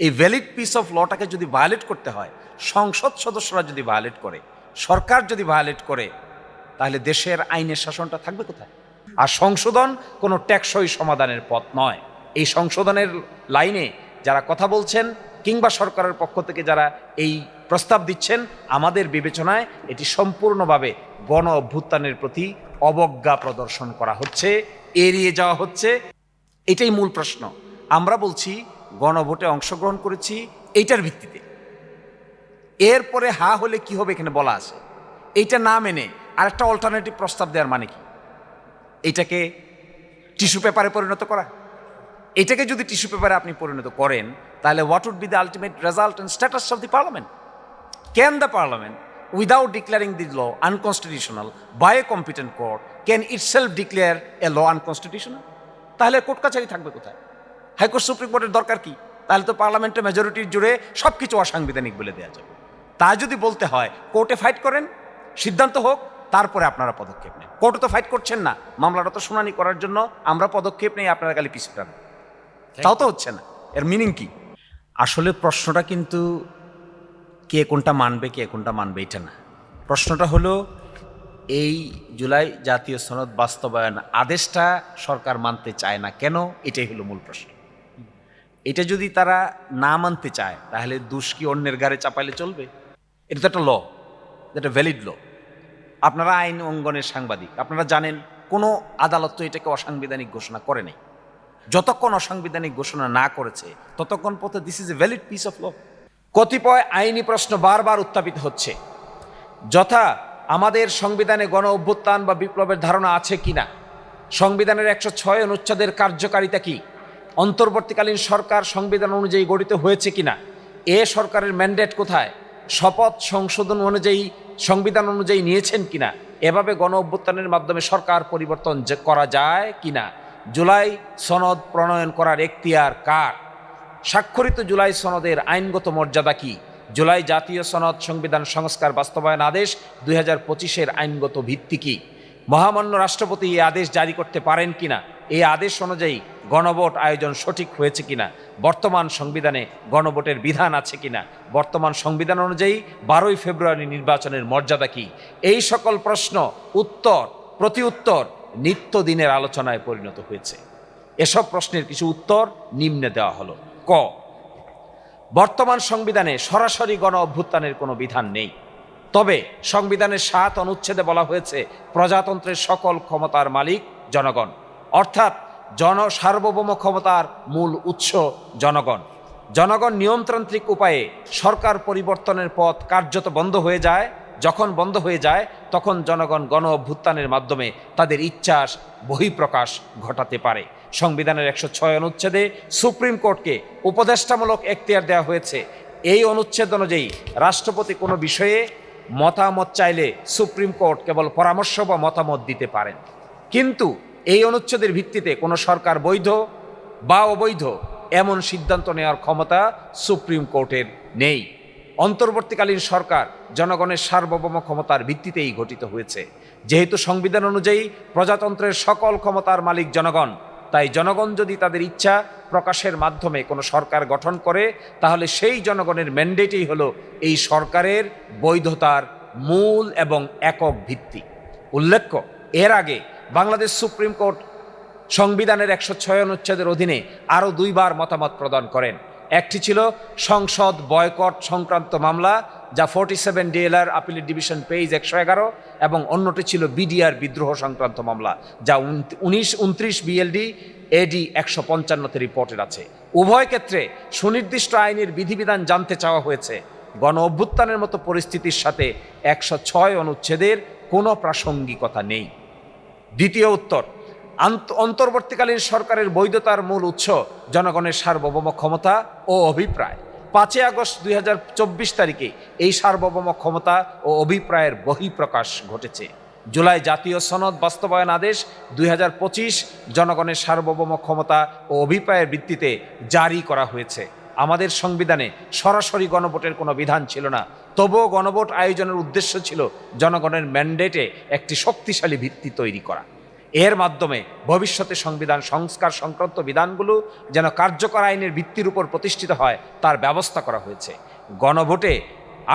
এই valid piece of লটাকে যদি violet করতে হয়, সংসদ সদস্যরা যদি ভায়োলেট করে, সরকার যদি ভায়োলেট করে, তাহলে দেশের আইনের শাসনটা থাকবে কোথায়? আর সংশোধন কোনো টেকসই সমাধানের পথ নয়। এই সংশোধনের লাইনে যারা কথা বলছেন কিংবা সরকারের পক্ষ থেকে যারা এই প্রস্তাব দিচ্ছেন, আমাদের বিবেচনায় এটি সম্পূর্ণভাবে গণ অভ্যুত্থানের প্রতি অবজ্ঞা প্রদর্শন করা হচ্ছে, এড়িয়ে যাওয়া হচ্ছে। এটাই মূল প্রশ্ন। আমরা বলছি গণভোটে অংশগ্রহণ করেছি এইটার ভিত্তিতে, এরপরে হা হলে কি হবে এখানে বলা আছে। এইটা না মেনে আরেকটা অল্টারনেটিভ প্রস্তাব দেওয়ার মানে কি? এটাকে টিস্যু পেপারে পরিণত করা? এটাকে যদি টিস্যু পেপারে আপনি পরিণত করেন, তাহলে what would be the ultimate result and status of the parliament? Can the parliament, without declaring the law unconstitutional by a competent court, can itself declare a law unconstitutional? তাহলে কোর্ট কাছারি থাকবে কোথায়? High court supreme কোর্টের দরকার কি? তাহলে তো পার্লামেন্টের মেজরিটির জুড়ে সব কিছু অসাংবিধানিক বলে দেওয়া যাবে। তা যদি বলতে হয়, কোর্টে ফাইট করেন, সিদ্ধান্ত হোক, তারপরে আপনারা পদক্ষেপ নেন। কোর্টে তো ফাইট করছেন না, মামলাটা তো শুনানি করার জন্য আমরা পদক্ষেপ নেই, আপনারা খালি পিছু টান, তাও তো হচ্ছে না। এর মিনিং কি? আসলে প্রশ্নটা কিন্তু কে কোনটা মানবে কে কোনটা মানবে এটা না। প্রশ্নটা হলো এই জুলাই জাতীয় সনদ বাস্তবায়ন আদেশটা সরকার মানতে চায় না কেন, এটাই হলো মূল প্রশ্ন। এটা যদি তারা না মানতে চায়, তাহলে দোষ কি অন্যের ঘাড়ে চাপাইলে চলবে? এটা তো একটা ল, এটা ভ্যালিড ল। আপনারা আইন অঙ্গনের সাংবাদিক, আপনারা জানেন কোনো আদালত তো এটাকে অসাংবিধানিক ঘোষণা করে নাই। যতক্ষণ অসাংবিধানিক ঘোষণা না করেছে ততক্ষণ পথে this is a valid piece of law. কতিপয় আইনি প্রশ্ন বারবার উত্থাপিত হচ্ছে, যথা আমাদের সংবিধানে গণ অভ্যুত্থান বা বিপ্লবের ধারণা আছে কিনা, সংবিধানের 106 অনুচ্ছেদের কার্যকারিতা কি, অন্তর্বর্তীকালীন সরকার সংবিধান অনুযায়ী গঠিত হয়েছে কিনা, এ সরকারের ম্যান্ডেট কোথায়, শপথ সংশোধন অনুযায়ী সংবিধান অনুযায়ী নিয়েছেন কিনা, এভাবে গণ অভ্যুত্থানের মাধ্যমে সরকার পরিবর্তন করা যায় কিনা, জুলাই সনদ প্রণয়ন করার এখতিয়ার কার, স্বাক্ষরিত জুলাই সনদের আইনগত মর্যাদা কি, জুলাই জাতীয় সনদ সংবিধান সংস্কার বাস্তবায়ন আদেশ 2025-এর আইনগত ভিত্তি কি, মহামান্য রাষ্ট্রপতি এই আদেশ জারি করতে পারেন কিনা, এই আদেশ অনুযায়ী গণভোট আয়োজন সঠিক হয়েছে কিনা, বর্তমান সংবিধানে গণভোটের বিধান আছে কিনা, বর্তমান সংবিধান অনুযায়ী 12ই ফেব্রুয়ারি নির্বাচনের মর্যাদা কি। এই সকল প্রশ্ন উত্তর প্রতি উত্তর নিত্যদিনের আলোচনায় পরিণত হয়েছে। এসব প্রশ্নের কিছু উত্তর নিম্নে দেওয়া হলো। ক, বর্তমান সংবিধানে সরাসরি গণ অভ্যুত্থানের কোনো বিধান নেই, তবে সংবিধানের 7 অনুচ্ছেদে বলা হয়েছে প্রজাতন্ত্রের সকল ক্ষমতার মালিক জনগণ, অর্থাৎ সার্বভৌম ক্ষমতার মূল উৎস জনগণ। জনগণ নিয়মতান্ত্রিক উপায়ে সরকার পরিবর্তনের পথ কার্যত বন্ধ হয়ে যায়। যখন বন্ধ হয়ে যায় তখন জনগণ গণ অভ্যুত্থানের মাধ্যমে তাদের ইচ্ছার বহিঃপ্রকাশ ঘটাতে পারে। সংবিধানের 106 অনুচ্ছেদে সুপ্রিম কোর্টকে উপদেষ্টামূলক এখতিয়ার দেওয়া হয়েছে। এই অনুচ্ছেদ অনুযায়ী রাষ্ট্রপতি কোনো বিষয়ে মতামত চাইলে সুপ্রিম কোর্ট কেবল পরামর্শ বা মতামত দিতে পারেন, কিন্তু এই অনুচ্ছেদের ভিত্তিতে কোনো সরকার বৈধ বা অবৈধ এমন সিদ্ধান্ত নেওয়ার ক্ষমতা সুপ্রিম কোর্টের নেই। অন্তর্বর্তীকালীন সরকার জনগণের সার্বভৌম ক্ষমতার ভিত্তিতেই গঠিত হয়েছে। যেহেতু সংবিধান অনুযায়ী প্রজাতন্ত্রের সকল ক্ষমতার মালিক জনগণ, তাই জনগণ যদি তাদের ইচ্ছা প্রকাশের মাধ্যমে কোনো সরকার গঠন করে, তাহলে সেই জনগণের ম্যান্ডেটই হলো এই সরকারের বৈধতার মূল এবং একক ভিত্তি। উল্লেখ্য, এর আগে বাংলাদেশ সুপ্রিম কোর্ট সংবিধানের 106 অনুচ্ছেদের অধীনে আরও 2 বার মতামত প্রদান করেন। একটি ছিল সংসদ বয়কট সংক্রান্ত মামলা, যা 47 DLR আপিলের ডিভিশন পেজ 111, এবং অন্যটি ছিল বিডিআর বিদ্রোহ সংক্রান্ত মামলা, যা 29 BLD AD 155-তে রিপোর্টের আছে। উভয় ক্ষেত্রে সুনির্দিষ্ট আইনের বিধিবিধান জানতে চাওয়া হয়েছে। গণ অভ্যুত্থানের মতো পরিস্থিতির সাথে 106 অনুচ্ছেদের কোনো প্রাসঙ্গিকতা নেই। দ্বিতীয় উত্তর, অন্তর্বর্তীকালীন সরকারের বৈধতার মূল উৎস জনগণের সার্বভৌম ক্ষমতা ও অভিপ্রায়। 5 আগস্ট 2024 তারিখে এই সার্বভৌম ক্ষমতা ও অভিপ্রায়ের বহিঃপ্রকাশ ঘটেছে। জুলাই জাতীয় সনদ বাস্তবায়ন আদেশ 2025 জনগণের সার্বভৌম ক্ষমতা ও অভিপ্রায়ের ভিত্তিতে জারি করা হয়েছে। আমাদের সংবিধানে সরাসরি গণভোটের কোনো বিধান ছিল না, তবুও গণভোট আয়োজনের উদ্দেশ্য ছিল জনগণের ম্যান্ডেটে একটি শক্তিশালী ভিত্তি তৈরি করা। এর মাধ্যমে ভবিষ্যতে সংবিধান সংস্কার সংক্রান্ত বিধানগুলো যেন কার্যকর আইনের ভিত্তির উপর প্রতিষ্ঠিত হয় তার ব্যবস্থা করা হয়েছে। গণভোটে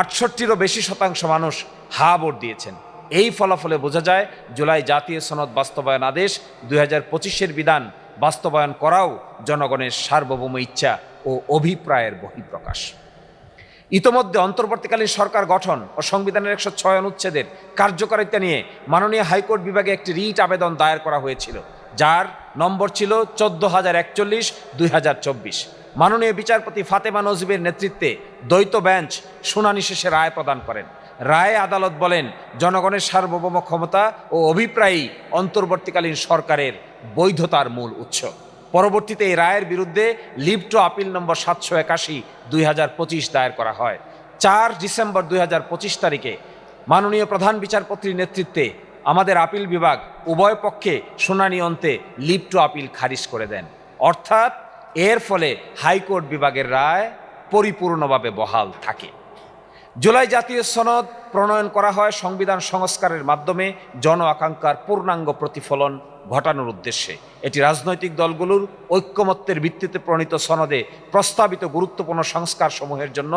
৬৮-টিরও বেশি শতাংশ মানুষ হা ভোট দিয়েছেন। এই ফলাফলে বোঝা যায় জুলাই জাতীয় সনদ বাস্তবায়ন আদেশ ২০২৫-এর বিধান বাস্তবায়ন করাও জনগণের সার্বভৌম ইচ্ছা ও অভিপ্রায়ের বহিঃপ্রকাশ। ইতোমধ্যে অন্তর্বর্তীকালীন সরকার গঠন ও সংবিধানের ১০৬ অনুচ্ছেদের কার্যকারিতা নিয়ে মাননীয় হাইকোর্ট বিভাগে একটি রিট আবেদন দায়ের করা হয়েছিল, যার নম্বর ছিল ১৪,০৪১/২০২৪। মাননীয় বিচারপতি ফাতেমা নজিবের নেতৃত্বে দ্বৈত বেঞ্চ শুনানি শেষে রায় প্রদান করেন। রায়ে আদালত বলেন, জনগণের সার্বভৌম ক্ষমতা ও অভিপ্রায়ই অন্তর্বর্তীকালীন সরকারের বৈধতার মূল উৎস। পরবর্তীতে এই রায়ের বিরুদ্ধে লিভ টু আপিল নম্বর ৭৮১/২০২৫ দায়ের করা হয়। ৪ ডিসেম্বর ২০২৫ তারিখে মাননীয় প্রধান বিচারপতির নেতৃত্বে আমাদের আপিল বিভাগ উভয় পক্ষে শুনানি অন্তে লিভ টু আপিল খারিজ করে দেন। অর্থাৎ এর ফলে হাইকোর্ট বিভাগের রায় পরিপূর্ণভাবে বহাল থাকে। জুলাই জাতীয় সনদ প্রণয়ন করা হয় সংবিধান সংস্কারের মাধ্যমে জন আকাঙ্ক্ষার পূর্ণাঙ্গ প্রতিফলন ঘটানোর উদ্দেশ্যে। এটি রাজনৈতিক দলগুলোর ঐক্যমত্যের ভিত্তিতে প্রণীত সনদে প্রস্তাবিত গুরুত্বপূর্ণ সংস্কার সমূহের জন্য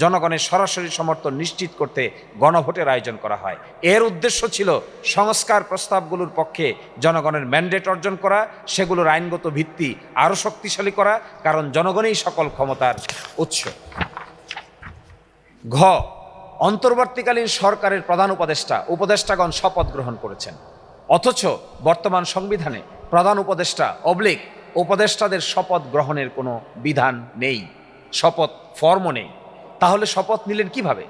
জনগণের সরাসরি সমর্থন নিশ্চিত করতে গণভোটের আয়োজন করা হয়। এর উদ্দেশ্য ছিল সংস্কার প্রস্তাবগুলোর পক্ষে জনগণের ম্যান্ডেট অর্জন করা, সেগুলোর আইনগত ভিত্তি আরও শক্তিশালী করা, কারণ জনগণই সকল ক্ষমতার উৎস। ঘ, অন্তর্বর্তীকালীন সরকারের প্রধান উপদেষ্টাগণ শপথ গ্রহণ করেছেন, অথচ বর্তমান সংবিধানে প্রধান উপদেষ্টাদের শপথ গ্রহণের কোনো বিধান নেই, শপথ ফর্মও নেই। তাহলে শপথ নিলেন কিভাবে?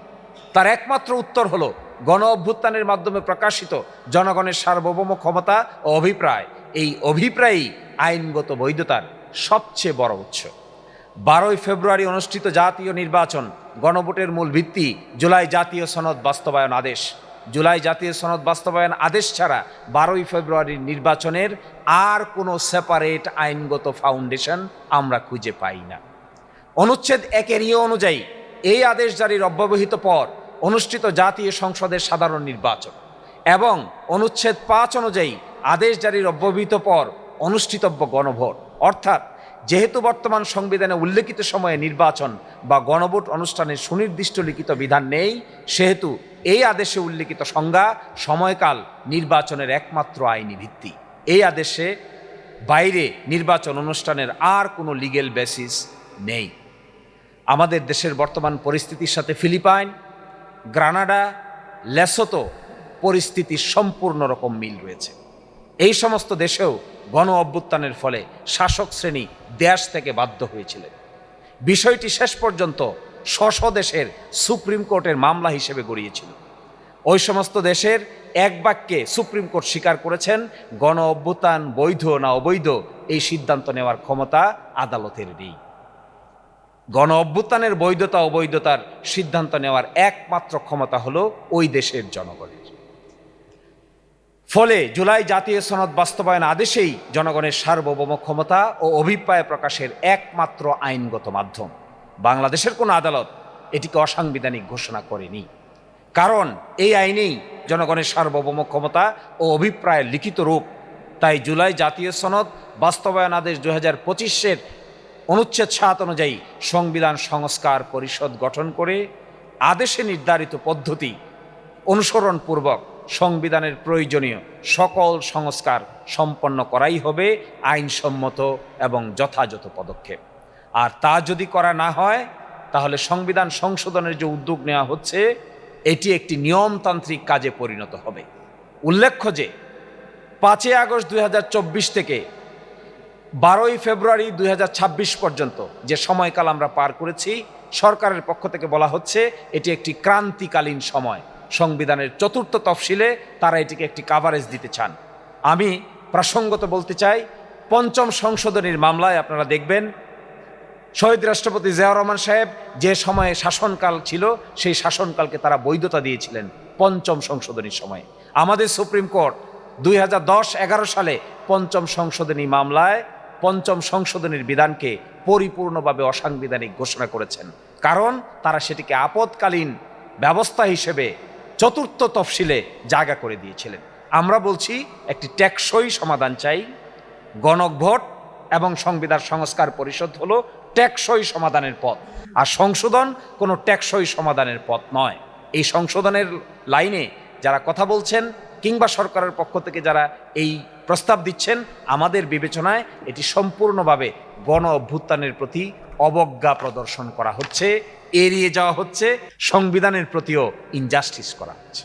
তার একমাত্র উত্তর হলো গণ অভ্যুত্থানের মাধ্যমে প্রকাশিত জনগণের সার্বভৌম ক্ষমতা ও অভিপ্রায়। এই অভিপ্রায়ই আইনগত বৈধতার সবচেয়ে বড় উৎস। 12 ফেব্রুয়ারি অনুষ্ঠিত জাতীয় নির্বাচন গণভোটের মূল ভিত্তি জুলাই জাতীয় সনদ বাস্তবায়ন আদেশ। জুলাই জাতীয় সনদ বাস্তবায়ন আদেশ ছাড়া 12 ফেব্রুয়ারির নির্বাচনের আর কোনো সেপারেট আইনগত ফাউন্ডেশন আমরা খুঁজে পাই না। অনুচ্ছেদ 1-এর অনুযায়ী এই আদেশ জারির অব্যবহিত পর অনুষ্ঠিত জাতীয় সংসদের সাধারণ নির্বাচন এবং অনুচ্ছেদ 5 অনুযায়ী আদেশ জারির অব্যবহিত পর অনুষ্ঠিতব্য গণভোট। অর্থাৎ যেহেতু বর্তমান সংবিধানে উল্লেখিত সময়ে নির্বাচন বা গণভোট অনুষ্ঠানের সুনির্দিষ্ট লিখিত বিধান নেই, সেহেতু এই আদেশে উল্লেখিত সংজ্ঞা সময়কাল নির্বাচনের একমাত্র আইনি ভিত্তি। এই আদেশে বাইরে নির্বাচন অনুষ্ঠানের আর কোনো লিগ্যাল বেসিস নেই। আমাদের দেশের বর্তমান পরিস্থিতির সাথে ফিলিপাইন, গ্রানাডা, লেসোতো পরিস্থিতির সম্পূর্ণ রকম মিল রয়েছে। এই সমস্ত দেশেও গণ অভ্যুত্থানের ফলে শাসক শ্রেণী দেশ থেকে বাধ্য হয়েছিলেন। বিষয়টি শেষ পর্যন্ত স্ব দেশের সুপ্রিম কোর্টের মামলা হিসেবে গড়িয়েছিল। ওই সমস্ত দেশের এক বাক্যে সুপ্রিম কোর্ট স্বীকার করেছেন গণ অভ্যুত্থান বৈধ না অবৈধ এই সিদ্ধান্ত নেওয়ার ক্ষমতা আদালতের নেই। গণ অভ্যুত্থানের বৈধতা অবৈধতার সিদ্ধান্ত নেওয়ার একমাত্র ক্ষমতা হলো ওই দেশের জনগণের। ফলে জুলাই জাতীয় সনদ বাস্তবায়ন আদেশেই জনগণের সার্বভৌম ক্ষমতা ও অভিপ্রায় প্রকাশের একমাত্র আইনগত মাধ্যম। বাংলাদেশের কোনো আদালত এটিকে অসাংবিধানিক ঘোষণা করেনি, কারণ এই আইনেই জনগণের সার্বভৌম ক্ষমতা ও অভিপ্রায়ের লিখিত রূপ। তাই জুলাই জাতীয় সনদ বাস্তবায়ন আদেশ 2025-এর অনুচ্ছেদ 7 অনুযায়ী সংবিধান সংস্কার পরিষদ গঠন করে আদেশে নির্ধারিত পদ্ধতি অনুসরণপূর্বক সংবিধানের প্রয়োজনীয় সকল সংস্কার সম্পন্ন করাই হবে আইনসম্মত এবং যথাযথ পদক্ষেপ। আর তা যদি করা না হয়, তাহলে সংবিধান সংশোধনের যে উদ্যোগ নেওয়া হচ্ছে এটি একটি নিয়মতান্ত্রিক কাজে পরিণত হবে। উল্লেখ্য যে 5 আগস্ট 2024 থেকে 12 ফেব্রুয়ারি 2026 পর্যন্ত যে সময়কাল আমরা পার করেছি, সরকারের পক্ষ থেকে বলা হচ্ছে এটি একটি ক্রান্তিকালীন সময়। সংবিধানের 4র্থ তফসিলে তারা এটিকে একটি কাভারেজ দিতে চান। আমি প্রসঙ্গত বলতে চাই, 5ম সংশোধনীর মামলায় আপনারা দেখবেন শহীদ রাষ্ট্রপতি জিয়াউর রহমান সাহেব যে সময়ে শাসনকাল ছিল সেই শাসনকালকে তারা বৈধতা দিয়েছিলেন 5ম সংশোধনীর সময়ে। আমাদের সুপ্রিম কোর্ট 2010-11 সালে 5ম সংশোধনী মামলায় 5ম সংশোধনীর বিধানকে পরিপূর্ণভাবে অসাংবিধানিক ঘোষণা করেছেন, কারণ তারা সেটিকে আপৎকালীন ব্যবস্থা হিসেবে 4র্থ তফসিলে জায়গা করে দিয়েছিলেন। আমরা বলছি একটি টেকসই সমাধান চাই। গণভোট এবং সংবিধান সংস্কার পরিষদ হলো টেকসই সমাধানের পথ, আর সংশোধন কোনো টেকসই সমাধানের পথ নয়। এই সংশোধনের লাইনে যারা কথা বলছেন কিংবা সরকারের পক্ষ থেকে যারা এই প্রস্তাব দিচ্ছেন, আমাদের বিবেচনায় এটি সম্পূর্ণভাবে গণ অভ্যুত্থানের প্রতি অবজ্ঞা প্রদর্শন করা হচ্ছে, এড়িয়ে যাওয়া হচ্ছে, সংবিধানের প্রতিও ইনজাস্টিস করা হচ্ছে।